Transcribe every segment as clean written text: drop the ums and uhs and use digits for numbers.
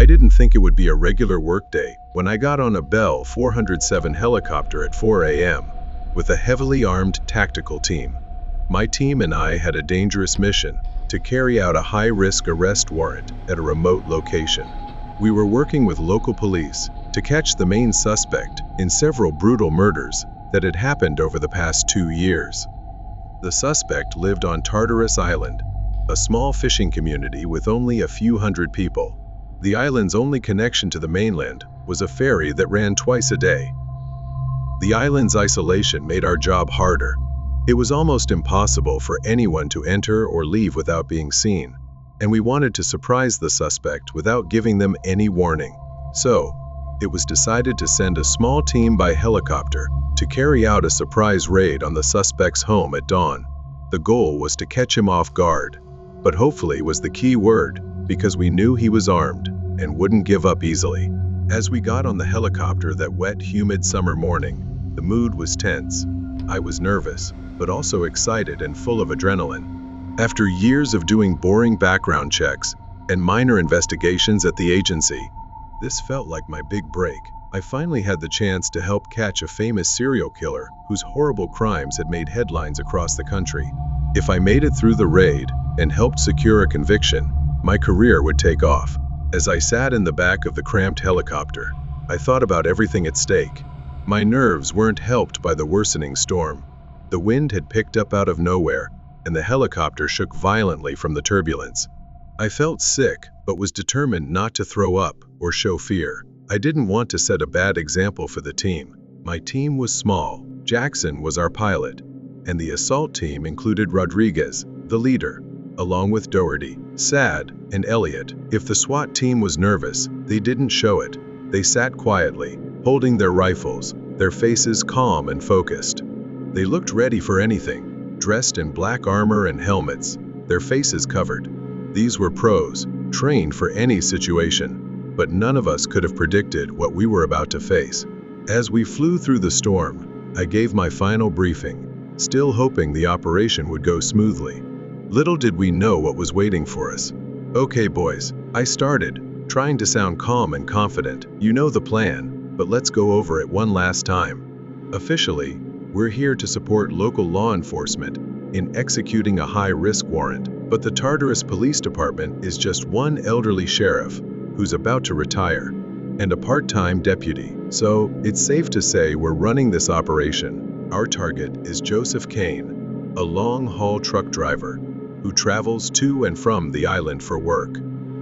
I didn't think it would be a regular workday when I got on a Bell 407 helicopter at 4 a.m. with a heavily armed tactical team. My team and I had a dangerous mission to carry out a high-risk arrest warrant at a remote location. We were working with local police to catch the main suspect in several brutal murders that had happened over the past 2 years. The suspect lived on Tartarus Island, a small fishing community with only a few hundred people. The island's only connection to the mainland was a ferry that ran twice a day. The island's isolation made our job harder. It was almost impossible for anyone to enter or leave without being seen, and we wanted to surprise the suspect without giving them any warning. So, it was decided to send a small team by helicopter to carry out a surprise raid on the suspect's home at dawn. The goal was to catch him off guard, but hopefully was the key word, because we knew he was armed and wouldn't give up easily. As we got on the helicopter that wet, humid summer morning, the mood was tense. I was nervous, but also excited and full of adrenaline. After years of doing boring background checks and minor investigations at the agency, this felt like my big break. I finally had the chance to help catch a famous serial killer whose horrible crimes had made headlines across the country. If I made it through the raid and helped secure a conviction, my career would take off. As I sat in the back of the cramped helicopter, I thought about everything at stake. My nerves weren't helped by the worsening storm. The wind had picked up out of nowhere, and the helicopter shook violently from the turbulence. I felt sick, but was determined not to throw up or show fear. I didn't want to set a bad example for the team. My team was small. Jackson was our pilot, and the assault team included Rodriguez, the leader, along with Doherty, Sad, and Elliot. If the SWAT team was nervous, they didn't show it. They sat quietly, holding their rifles, their faces calm and focused. They looked ready for anything, dressed in black armor and helmets, their faces covered. These were pros, trained for any situation, but none of us could have predicted what we were about to face. As we flew through the storm, I gave my final briefing, still hoping the operation would go smoothly. Little did we know what was waiting for us. "Okay, boys," I started, trying to sound calm and confident. "You know the plan, but let's go over it one last time. Officially, we're here to support local law enforcement in executing a high-risk warrant, but the Tartarus Police Department is just one elderly sheriff who's about to retire, and a part-time deputy. So, it's safe to say we're running this operation. Our target is Joseph Kane, a long-haul truck driver who travels to and from the island for work.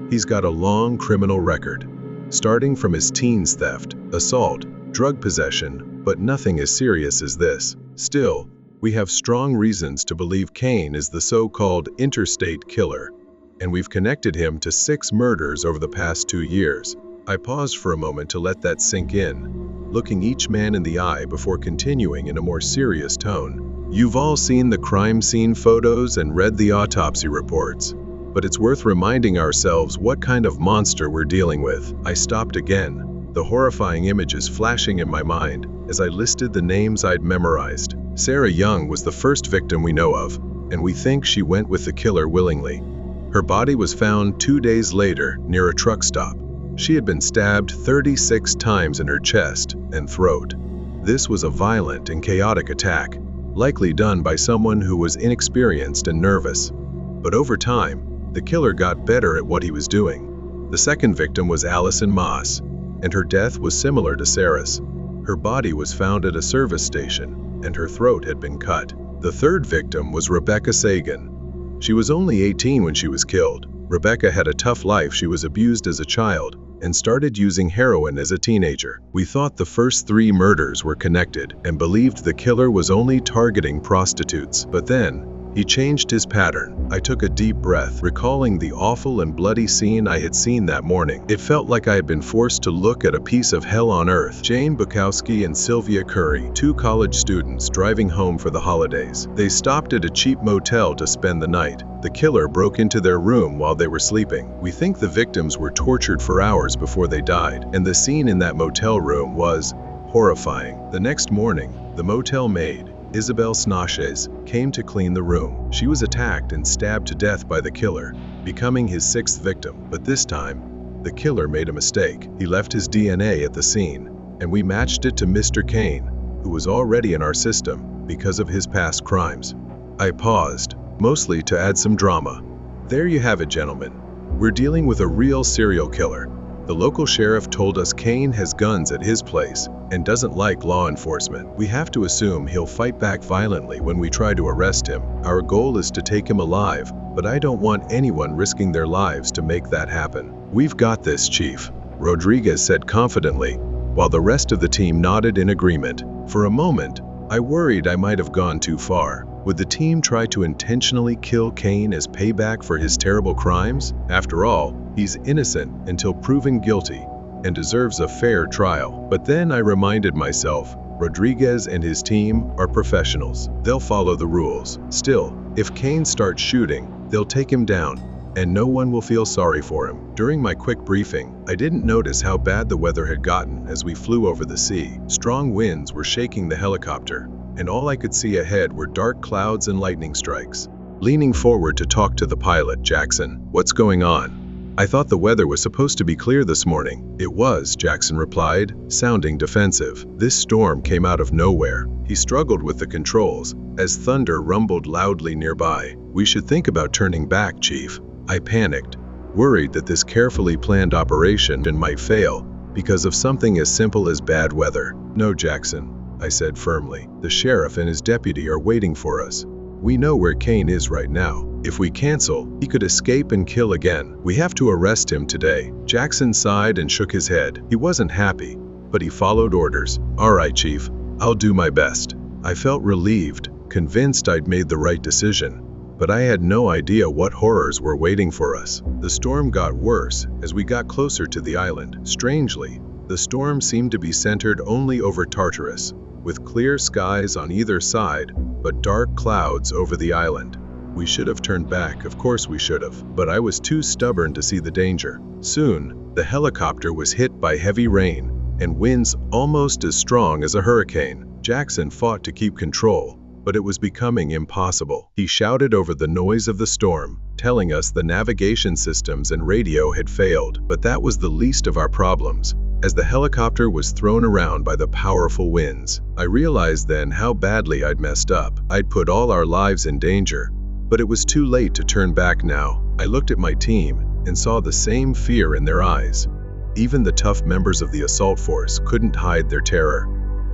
He's got a long criminal record, starting from his teens theft, assault, drug possession, but nothing as serious as this. Still, we have strong reasons to believe Kane is the so-called interstate killer, and we've connected him to 6 murders over the past 2 years. I paused for a moment to let that sink in, looking each man in the eye before continuing in a more serious tone. You've all seen the crime scene photos and read the autopsy reports, but it's worth reminding ourselves what kind of monster we're dealing with. I stopped again, the horrifying images flashing in my mind as I listed the names I'd memorized. Sarah Young was the first victim we know of, and we think she went with the killer willingly. Her body was found 2 days later near a truck stop. She had been stabbed 36 times in her chest and throat. This was a violent and chaotic attack, likely done by someone who was inexperienced and nervous. But over time, the killer got better at what he was doing. The second victim was Allison Moss, and her death was similar to Sarah's. Her body was found at a service station, and her throat had been cut. The third victim was Rebecca Sagan. She was only 18 when she was killed. Rebecca had a tough life. She was abused as a child and started using heroin as a teenager. We thought the first 3 murders were connected and believed the killer was only targeting prostitutes. But then, he changed his pattern. I took a deep breath, recalling the awful and bloody scene I had seen that morning. It felt like I had been forced to look at a piece of hell on earth. Jane Bukowski and Sylvia Curry, 2 college students driving home for the holidays. They stopped at a cheap motel to spend the night. The killer broke into their room while they were sleeping. We think the victims were tortured for hours before they died, and the scene in that motel room was horrifying. The next morning, the motel maid, Isabel Snashes, came to clean the room. She was attacked and stabbed to death by the killer, becoming his 6th victim. But this time, The killer made a mistake. He left his DNA at the scene, and we matched it to Mr. Kane, who was already in our system because of his past crimes. I paused, mostly to add some drama. There you have it, gentlemen. We're dealing with a real serial killer. The local sheriff told us Kane has guns at his place and doesn't like law enforcement. We have to assume he'll fight back violently when we try to arrest him. Our goal is to take him alive, but I don't want anyone risking their lives to make that happen. We've got this, Chief, Rodriguez said confidently, while the rest of the team nodded in agreement. For a moment, I worried I might have gone too far. Would the team try to intentionally kill Kane as payback for his terrible crimes? After all, he's innocent until proven guilty and deserves a fair trial. But then I reminded myself, Rodriguez and his team are professionals. They'll follow the rules. Still, if Kane starts shooting, they'll take him down, and no one will feel sorry for him. During my quick briefing, I didn't notice how bad the weather had gotten as we flew over the sea. Strong winds were shaking the helicopter, and all I could see ahead were dark clouds and lightning strikes. Leaning forward to talk to the pilot, Jackson, "What's going on?" "I thought the weather was supposed to be clear this morning." "It was," Jackson replied, sounding defensive. "This storm came out of nowhere." He struggled with the controls as thunder rumbled loudly nearby. "We should think about turning back, Chief." I panicked, worried that this carefully planned operation might fail because of something as simple as bad weather. "No, Jackson," I said firmly. "The sheriff and his deputy are waiting for us. We know where Kane is right now. If we cancel, he could escape and kill again. We have to arrest him today." Jackson sighed and shook his head. He wasn't happy, but he followed orders. "All right, Chief, I'll do my best." I felt relieved, convinced I'd made the right decision. But I had no idea what horrors were waiting for us. The storm got worse as we got closer to the island. Strangely, the storm seemed to be centered only over Tartarus, with clear skies on either side, but dark clouds over the island. We should have turned back, of course we should have, but I was too stubborn to see the danger. Soon, the helicopter was hit by heavy rain and winds almost as strong as a hurricane. Jackson fought to keep control, but it was becoming impossible. He shouted over the noise of the storm, telling us the navigation systems and radio had failed. But that was the least of our problems, as the helicopter was thrown around by the powerful winds. I realized then how badly I'd messed up. I'd put all our lives in danger, but it was too late to turn back now. I looked at my team and saw the same fear in their eyes. Even the tough members of the assault force couldn't hide their terror.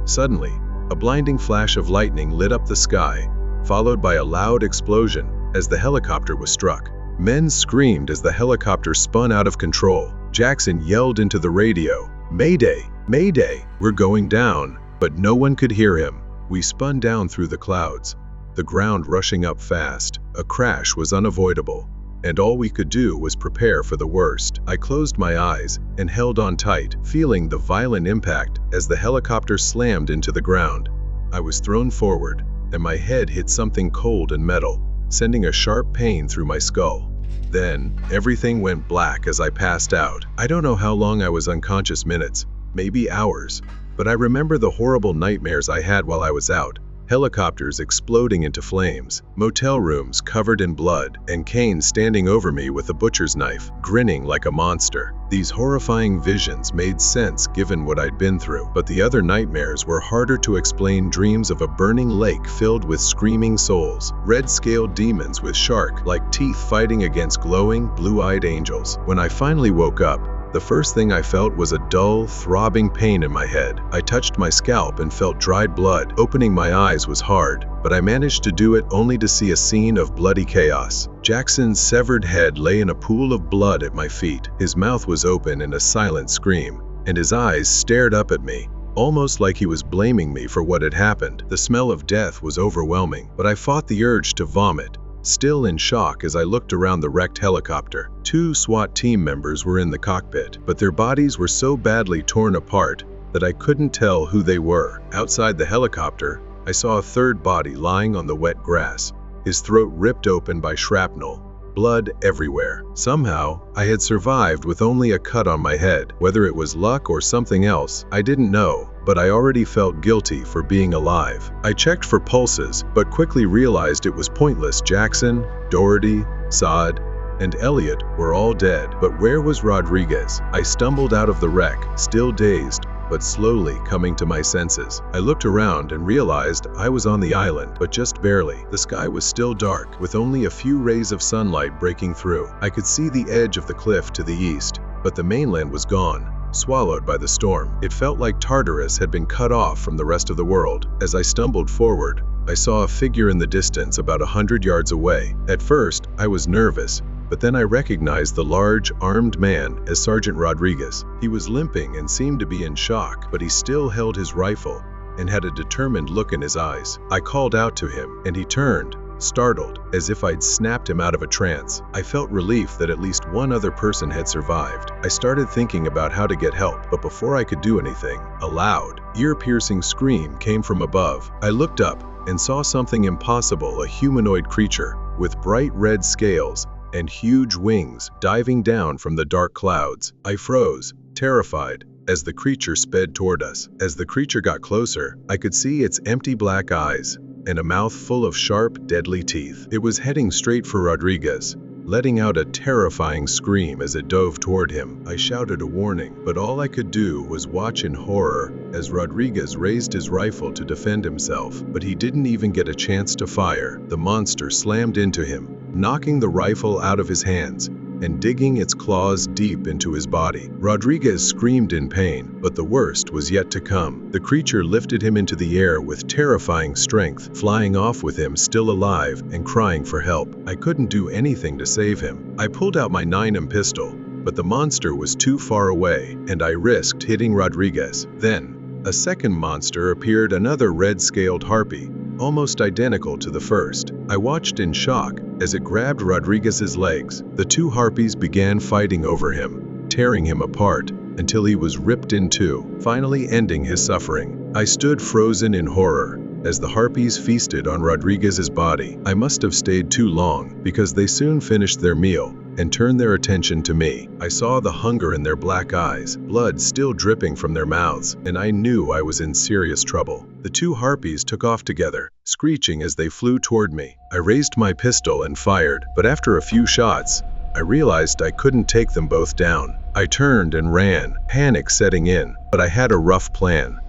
Suddenly, a blinding flash of lightning lit up the sky, followed by a loud explosion as the helicopter was struck. Men screamed as the helicopter spun out of control. Jackson yelled into the radio, "Mayday! Mayday! We're going down!" But no one could hear him. We spun down through the clouds, the ground rushing up fast. A crash was unavoidable, and all we could do was prepare for the worst. I closed my eyes and held on tight, feeling the violent impact as the helicopter slammed into the ground. I was thrown forward, and my head hit something cold and metal, sending a sharp pain through my skull. Then, everything went black as I passed out. I don't know how long I was unconscious, minutes, maybe hours, but I remember the horrible nightmares I had while I was out. Helicopters exploding into flames, motel rooms covered in blood, and Kane standing over me with a butcher's knife, grinning like a monster. These horrifying visions made sense given what I'd been through, but the other nightmares were harder to explain. Dreams of a burning lake filled with screaming souls, red-scaled demons with shark-like teeth fighting against glowing, blue-eyed angels. When I finally woke up, the first thing I felt was a dull, throbbing pain in my head. I touched my scalp and felt dried blood. Opening my eyes was hard, but I managed to do it only to see a scene of bloody chaos. Jackson's severed head lay in a pool of blood at my feet. His mouth was open in a silent scream, and his eyes stared up at me, almost like he was blaming me for what had happened. The smell of death was overwhelming, but I fought the urge to vomit, still in shock as I looked around the wrecked helicopter. 2 SWAT team members were in the cockpit, but their bodies were so badly torn apart that I couldn't tell who they were. Outside the helicopter, I saw a third body lying on the wet grass, his throat ripped open by shrapnel, blood everywhere. Somehow, I had survived with only a cut on my head. Whether it was luck or something else, I didn't know, but I already felt guilty for being alive. I checked for pulses, but quickly realized it was pointless. Jackson, Doherty, Saad, and Elliot were all dead. But where was Rodriguez? I stumbled out of the wreck, still dazed, but slowly coming to my senses. I looked around and realized I was on the island, but just barely. The sky was still dark, with only a few rays of sunlight breaking through. I could see the edge of the cliff to the east, but the mainland was gone, swallowed by the storm. It felt like Tartarus had been cut off from the rest of the world. As I stumbled forward, I saw a figure in the distance about 100 yards away. At first, I was nervous, but then I recognized the large, armed man as Sergeant Rodriguez. He was limping and seemed to be in shock, but he still held his rifle and had a determined look in his eyes. I called out to him, and he turned, startled, as if I'd snapped him out of a trance. I felt relief that at least one other person had survived. I started thinking about how to get help, but before I could do anything, a loud, ear-piercing scream came from above. I looked up and saw something impossible, a humanoid creature with bright red scales and huge wings diving down from the dark clouds. I froze, terrified, as the creature sped toward us. As the creature got closer, I could see its empty black eyes and a mouth full of sharp, deadly teeth. It was heading straight for Rodriguez, letting out a terrifying scream as it dove toward him. I shouted a warning, but all I could do was watch in horror as Rodriguez raised his rifle to defend himself. But he didn't even get a chance to fire. The monster slammed into him, knocking the rifle out of his hands and digging its claws deep into his body. Rodriguez screamed in pain, but the worst was yet to come. The creature lifted him into the air with terrifying strength, flying off with him still alive and crying for help. I couldn't do anything to save him. I pulled out my 9mm pistol, but the monster was too far away, and I risked hitting Rodriguez. Then, a second monster appeared, another red-scaled harpy, almost identical to the first. I watched in shock as it grabbed Rodriguez's legs. The two harpies began fighting over him, tearing him apart until he was ripped in two, finally ending his suffering. I stood frozen in horror as the harpies feasted on Rodriguez's body. I must have stayed too long, because they soon finished their meal and turned their attention to me. I saw the hunger in their black eyes, blood still dripping from their mouths, and I knew I was in serious trouble. The two harpies took off together, screeching as they flew toward me. I raised my pistol and fired, but after a few shots, I realized I couldn't take them both down. I turned and ran, panic setting in, but I had a rough plan.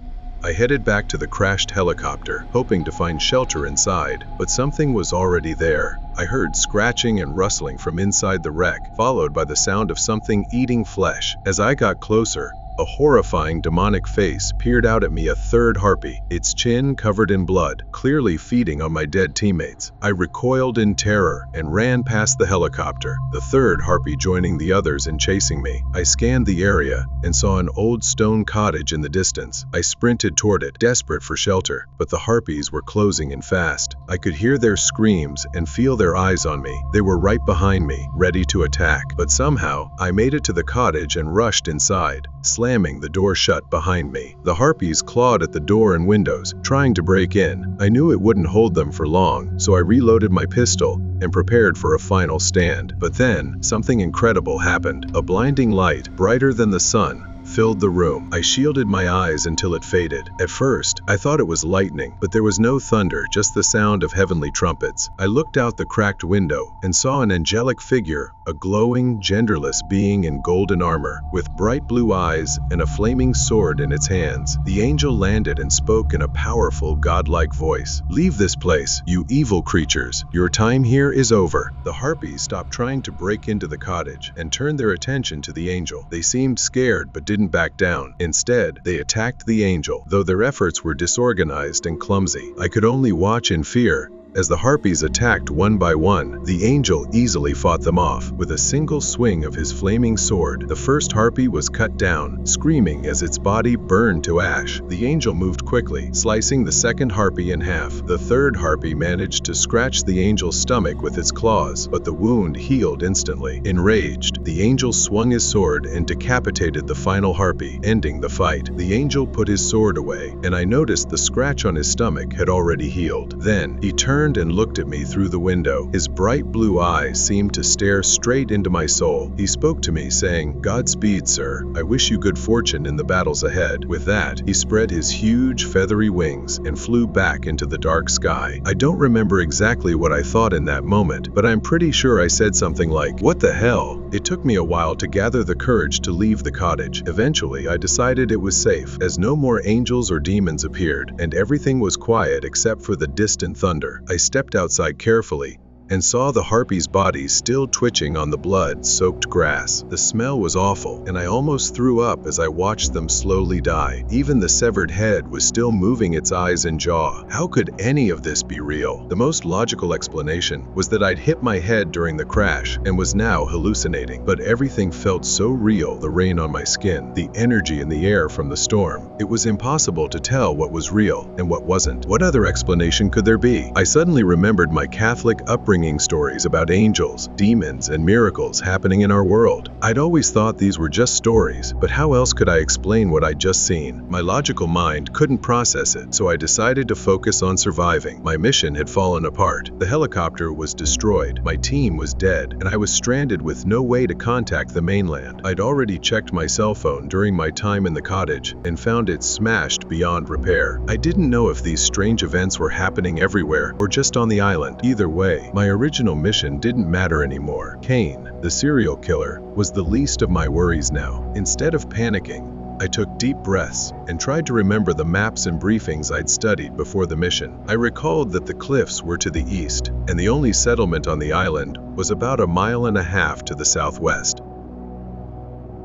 I headed back to the crashed helicopter, hoping to find shelter inside, but something was already there. I heard scratching and rustling from inside the wreck, followed by the sound of something eating flesh. As I got closer, a horrifying demonic face peered out at me, a third harpy, its chin covered in blood, clearly feeding on my dead teammates. I recoiled in terror and ran past the helicopter, the third harpy joining the others in chasing me. I scanned the area and saw an old stone cottage in the distance. I sprinted toward it, desperate for shelter, but the harpies were closing in fast. I could hear their screams and feel their eyes on me. They were right behind me, ready to attack. But somehow, I made it to the cottage and rushed inside, slamming the door shut behind me. The harpies clawed at the door and windows, trying to break in. I knew it wouldn't hold them for long, so I reloaded my pistol and prepared for a final stand. But then, something incredible happened. A blinding light, brighter than the sun, filled the room. I shielded my eyes until it faded. At first, I thought it was lightning, but there was no thunder, just the sound of heavenly trumpets. I looked out the cracked window and saw an angelic figure, a glowing, genderless being in golden armor, with bright blue eyes and a flaming sword in its hands. The angel landed and spoke in a powerful, godlike voice. "Leave this place, you evil creatures. Your time here is over." The harpies stopped trying to break into the cottage and turned their attention to the angel. They seemed scared but didn't back down. Instead, they attacked the angel, though their efforts were disorganized and clumsy. I could only watch in fear as the harpies attacked one by one. The angel easily fought them off with a single swing of his flaming sword. The first harpy was cut down, screaming as its body burned to ash. The angel moved quickly, slicing the second harpy in half. The third harpy managed to scratch the angel's stomach with its claws, but the wound healed instantly. Enraged, the angel swung his sword and decapitated the final harpy, ending the fight. The angel put his sword away, and I noticed the scratch on his stomach had already healed. Then, he turned turned and looked at me through the window. His bright blue eyes seemed to stare straight into my soul. He spoke to me, saying, "Godspeed, sir. I wish you good fortune in the battles ahead." With that, he spread his huge, feathery wings and flew back into the dark sky. I don't remember exactly what I thought in that moment, but I'm pretty sure I said something like, "What the hell?" It took me a while to gather the courage to leave the cottage. Eventually, I decided it was safe, as no more angels or demons appeared, and everything was quiet except for the distant thunder. I stepped outside carefully and saw the harpies' bodies still twitching on the blood-soaked grass. The smell was awful, and I almost threw up as I watched them slowly die. Even the severed head was still moving its eyes and jaw. How could any of this be real? The most logical explanation was that I'd hit my head during the crash and was now hallucinating. But everything felt so real, the rain on my skin, the energy in the air from the storm. It was impossible to tell what was real and what wasn't. What other explanation could there be? I suddenly remembered my Catholic upbringing stories about angels, demons, and miracles happening in our world. I'd always thought these were just stories, but how else could I explain what I'd just seen? My logical mind couldn't process it, so I decided to focus on surviving. My mission had fallen apart. The helicopter was destroyed, my team was dead, and I was stranded with no way to contact the mainland. I'd already checked my cell phone during my time in the cottage and found it smashed beyond repair. I didn't know if these strange events were happening everywhere or just on the island. Either way, my original mission didn't matter anymore. Cain, the serial killer, was the least of my worries now. Instead of panicking, I took deep breaths and tried to remember the maps and briefings I'd studied before the mission. I recalled that the cliffs were to the east, and the only settlement on the island was about 1.5 miles to the southwest.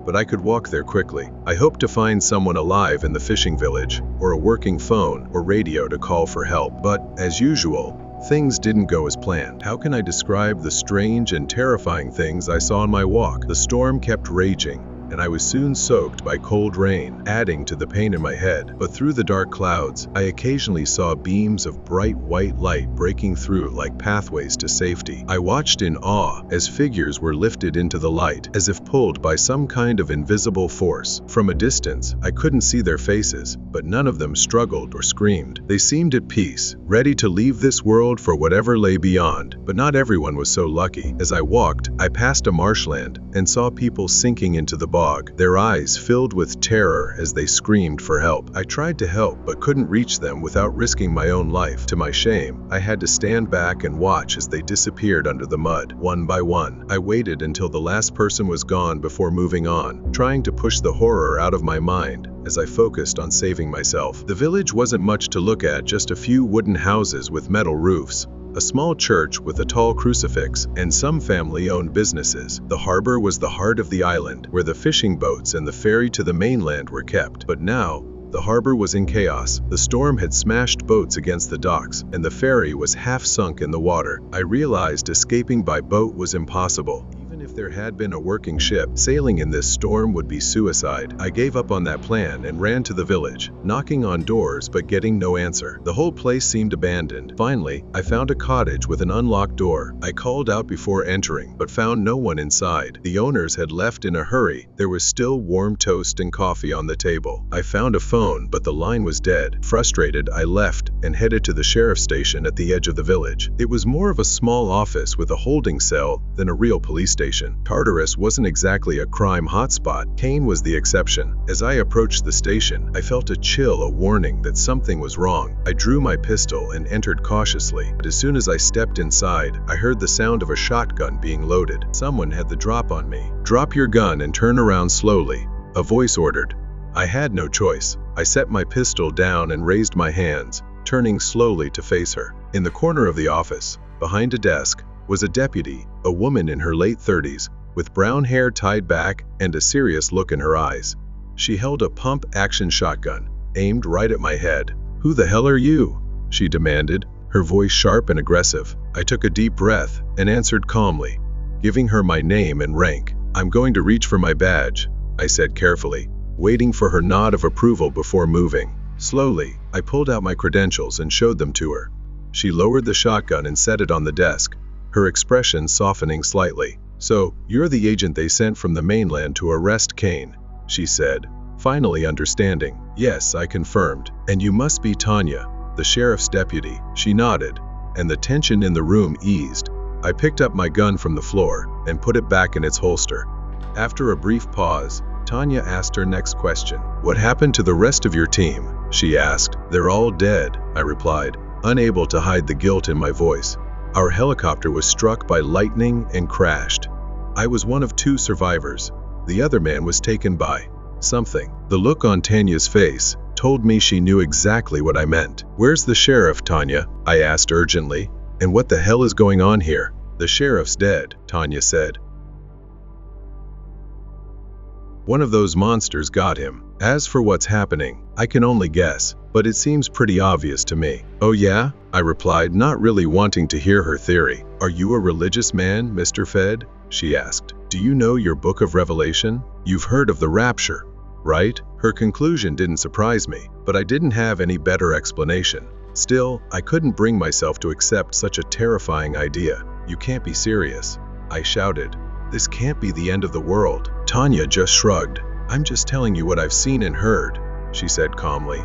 But I could walk there quickly. I hoped to find someone alive in the fishing village, or a working phone or radio to call for help. But, as usual, things didn't go as planned. How can I describe the strange and terrifying things I saw on my walk? The storm kept raging, and I was soon soaked by cold rain, adding to the pain in my head. But through the dark clouds, I occasionally saw beams of bright white light breaking through like pathways to safety. I watched in awe as figures were lifted into the light, as if pulled by some kind of invisible force. From a distance, I couldn't see their faces, but none of them struggled or screamed. They seemed at peace, ready to leave this world for whatever lay beyond. But not everyone was so lucky. As I walked, I passed a marshland and saw people sinking into the bog, their eyes filled with terror as they screamed for help. I tried to help, but couldn't reach them without risking my own life. To my shame, I had to stand back and watch as they disappeared under the mud, one by one. I waited until the last person was gone before moving on, trying to push the horror out of my mind as I focused on saving myself. The village wasn't much to look at, just a few wooden houses with metal roofs, a small church with a tall crucifix, and some family-owned businesses. The harbor was the heart of the island, where the fishing boats and the ferry to the mainland were kept. But now, the harbor was in chaos. The storm had smashed boats against the docks, and the ferry was half sunk in the water. I realized escaping by boat was impossible. If there had been a working ship, sailing in this storm would be suicide. I gave up on that plan and ran to the village, knocking on doors but getting no answer. The whole place seemed abandoned. Finally, I found a cottage with an unlocked door. I called out before entering, but found no one inside. The owners had left in a hurry. There was still warm toast and coffee on the table. I found a phone, but the line was dead. Frustrated, I left and headed to the sheriff's station at the edge of the village. It was more of a small office with a holding cell than a real police station. Tartarus wasn't exactly a crime hotspot. Cain was the exception. As I approached the station, I felt a chill, a warning that something was wrong. I drew my pistol and entered cautiously, but as soon as I stepped inside, I heard the sound of a shotgun being loaded. Someone had the drop on me. "Drop your gun and turn around slowly," a voice ordered. I had no choice. I set my pistol down and raised my hands, turning slowly to face her. In the corner of the office, behind a desk, was a deputy, a woman in her late 30s, with brown hair tied back and a serious look in her eyes. She held a pump-action shotgun, aimed right at my head. "Who the hell are you?" she demanded, her voice sharp and aggressive. I took a deep breath and answered calmly, giving her my name and rank. "I'm going to reach for my badge," I said carefully, waiting for her nod of approval before moving. Slowly, I pulled out my credentials and showed them to her. She lowered the shotgun and set it on the desk, her expression softening slightly. "So, you're the agent they sent from the mainland to arrest Cain," she said, finally understanding. "Yes," I confirmed. "And you must be Tanya, the sheriff's deputy." She nodded, and the tension in the room eased. I picked up my gun from the floor and put it back in its holster. After a brief pause, Tanya asked her next question. "What happened to the rest of your team?" she asked. "They're all dead," I replied, unable to hide the guilt in my voice. "Our helicopter was struck by lightning and crashed. I was one of 2 survivors. The other man was taken by something." The look on Tanya's face told me she knew exactly what I meant. "Where's the sheriff, Tanya?" I asked urgently. "And what the hell is going on here?" "The sheriff's dead," Tanya said. "One of those monsters got him. As for what's happening, I can only guess, but it seems pretty obvious to me." "Oh yeah?" I replied, not really wanting to hear her theory. "Are you a religious man, Mr. Fed?" she asked. "Do you know your book of Revelation? You've heard of the rapture, right?" Her conclusion didn't surprise me, but I didn't have any better explanation. Still, I couldn't bring myself to accept such a terrifying idea. "You can't be serious," I shouted. "This can't be the end of the world." Tanya just shrugged. "I'm just telling you what I've seen and heard," she said calmly.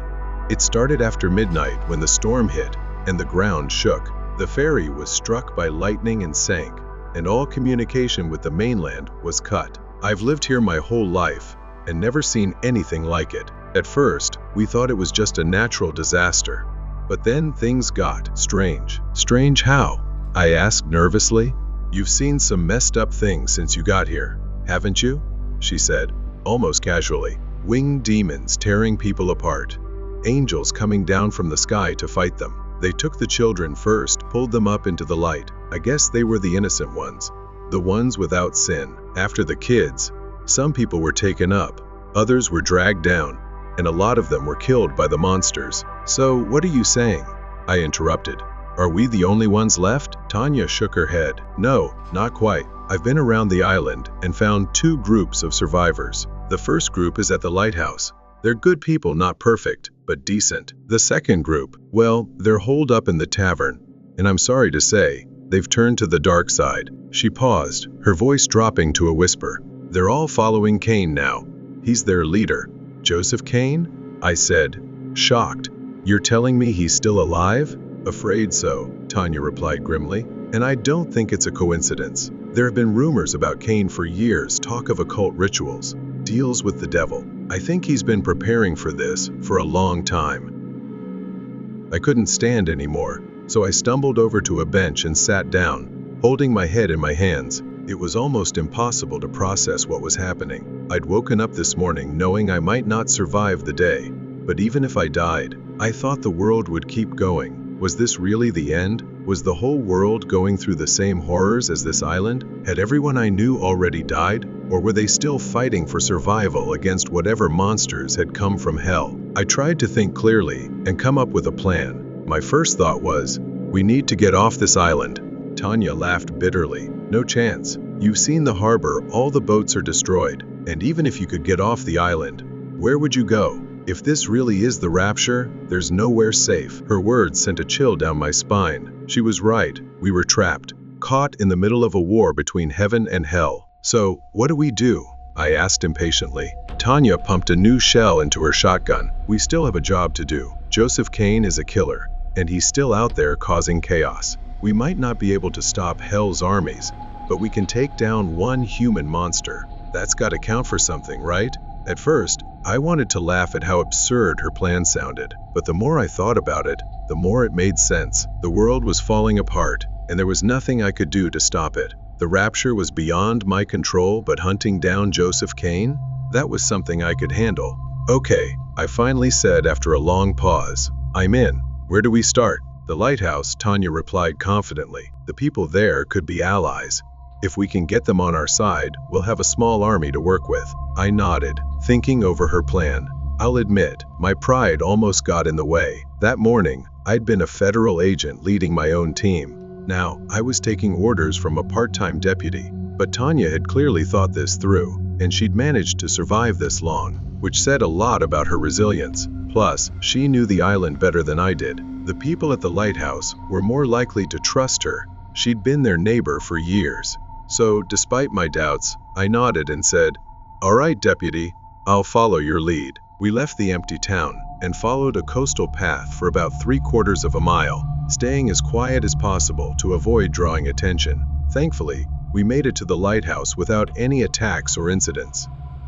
"It started after midnight when the storm hit and the ground shook. The ferry was struck by lightning and sank, and all communication with the mainland was cut. I've lived here my whole life and never seen anything like it. At first, we thought it was just a natural disaster, but then things got strange." "Strange how?" I asked nervously. "You've seen some messed up things since you got here, haven't you?" she said, almost casually. "Winged demons tearing people apart. Angels coming down from the sky to fight them. They took the children first, pulled them up into the light. I guess they were the innocent ones, the ones without sin. After the kids, some people were taken up, others were dragged down, and a lot of them were killed by the monsters." "So what are you saying?" I interrupted. "Are we the only ones left?" Tanya shook her head. "No, not quite. I've been around the island and found 2 groups of survivors. The first group is at the lighthouse. They're good people, not perfect, but decent. The second group, well, they're holed up in the tavern, and I'm sorry to say, they've turned to the dark side." She paused, her voice dropping to a whisper. "They're all following Cain now. He's their leader." "Joseph Cain?" I said, shocked. "You're telling me he's still alive?" "Afraid so," Tanya replied grimly. "And I don't think it's a coincidence. There have been rumors about Cain for years, talk of occult rituals, deals with the devil. I think he's been preparing for this for a long time." I couldn't stand anymore, so I stumbled over to a bench and sat down, holding my head in my hands. It was almost impossible to process what was happening. I'd woken up this morning knowing I might not survive the day, but even if I died, I thought the world would keep going. Was this really the end? Was the whole world going through the same horrors as this island? Had everyone I knew already died? Or were they still fighting for survival against whatever monsters had come from hell? I tried to think clearly and come up with a plan. My first thought was, we need to get off this island. Tanya laughed bitterly. "No chance. You've seen the harbor, all the boats are destroyed. And even if you could get off the island, where would you go? If this really is the rapture, there's nowhere safe." Her words sent a chill down my spine. She was right. We were trapped, caught in the middle of a war between heaven and hell. "So, what do we do?" I asked impatiently. Tanya pumped a new shell into her shotgun. "We still have a job to do. Joseph Cain is a killer, and he's still out there causing chaos. We might not be able to stop hell's armies, but we can take down one human monster. That's got to count for something, right?" At first, I wanted to laugh at how absurd her plan sounded, but the more I thought about it, the more it made sense. The world was falling apart, and there was nothing I could do to stop it. The rapture was beyond my control, but hunting down Joseph Cain? That was something I could handle. "Okay," I finally said after a long pause. "I'm in. Where do we start?" "The lighthouse," Tanya replied confidently. "The people there could be allies. If we can get them on our side, we'll have a small army to work with." I nodded, thinking over her plan. I'll admit, my pride almost got in the way. That morning, I'd been a federal agent leading my own team. Now, I was taking orders from a part-time deputy. But Tanya had clearly thought this through, and she'd managed to survive this long, which said a lot about her resilience. Plus, she knew the island better than I did. The people at the lighthouse were more likely to trust her. She'd been their neighbor for years. So, despite my doubts, I nodded and said, "All right, deputy, I'll follow your lead." We left the empty town, and followed a coastal path for about 3/4 of a mile, staying as quiet as possible to avoid drawing attention. Thankfully, we made it to the lighthouse without any attacks or incidents.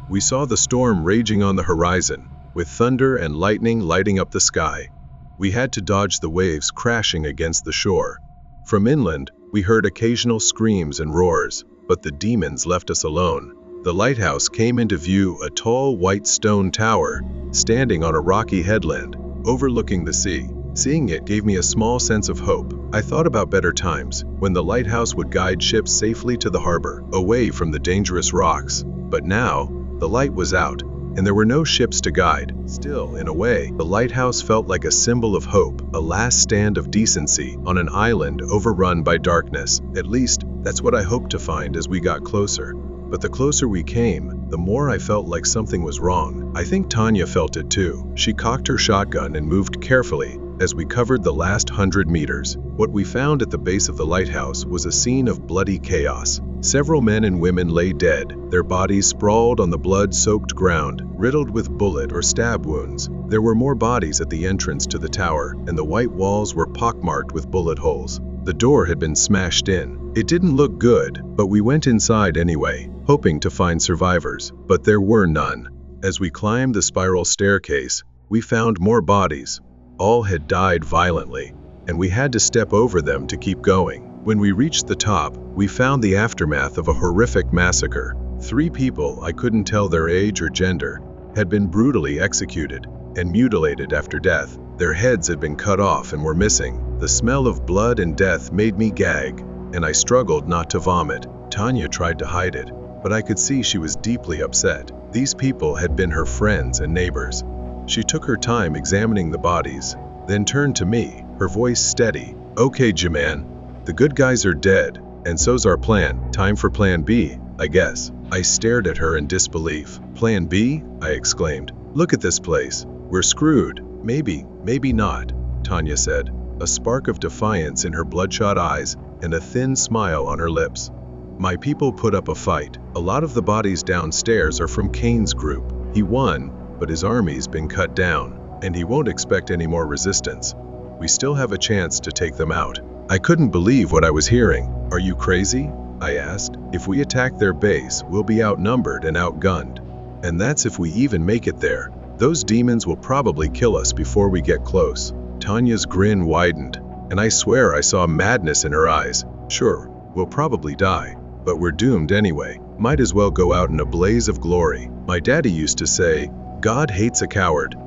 We saw the storm raging on the horizon, with thunder and lightning lighting up the sky. We had to dodge the waves crashing against the shore. From inland, we heard occasional screams and roars, but the demons left us alone. The lighthouse came into view, a tall white stone tower, standing on a rocky headland, overlooking the sea. Seeing it gave me a small sense of hope. I thought about better times, when the lighthouse would guide ships safely to the harbor, away from the dangerous rocks. But now, the light was out, and there were no ships to guide. Still, in a way, the lighthouse felt like a symbol of hope, a last stand of decency on an island overrun by darkness. At least, that's what I hoped to find as we got closer. But the closer we came, the more I felt like something was wrong. I think Tanya felt it too. She cocked her shotgun and moved carefully as we covered the last 100 meters. What we found at the base of the lighthouse was a scene of bloody chaos. Several men and women lay dead, their bodies sprawled on the blood-soaked ground, riddled with bullet or stab wounds. There were more bodies at the entrance to the tower, and the white walls were pockmarked with bullet holes. The door had been smashed in. It didn't look good, but we went inside anyway, hoping to find survivors, but there were none. As we climbed the spiral staircase, we found more bodies. All had died violently, and we had to step over them to keep going. When we reached the top, we found the aftermath of a horrific massacre. 3 people, I couldn't tell their age or gender, had been brutally executed and mutilated after death. Their heads had been cut off and were missing. The smell of blood and death made me gag, and I struggled not to vomit. Tanya tried to hide it, but I could see she was deeply upset. These people had been her friends and neighbors. She took her time examining the bodies, then turned to me, her voice steady. "Okay, J-Man, the good guys are dead, and so's our plan. Time for plan B, I guess." I stared at her in disbelief. "Plan B?" I exclaimed. "Look at this place. We're screwed." Maybe not," Tanya said, a spark of defiance in her bloodshot eyes and a thin smile on her lips. "My people put up a fight. A lot of the bodies downstairs are from Kane's group. He won, but his army's been cut down, and he won't expect any more resistance. We still have a chance to take them out." I couldn't believe what I was hearing. "Are you crazy?" I asked. "If we attack their base, we'll be outnumbered and outgunned. And that's if we even make it there. Those demons will probably kill us before we get close." Tanya's grin widened, and I swear I saw madness in her eyes. "Sure, we'll probably die, but we're doomed anyway. Might as well go out in a blaze of glory. My daddy used to say, 'God hates a coward.'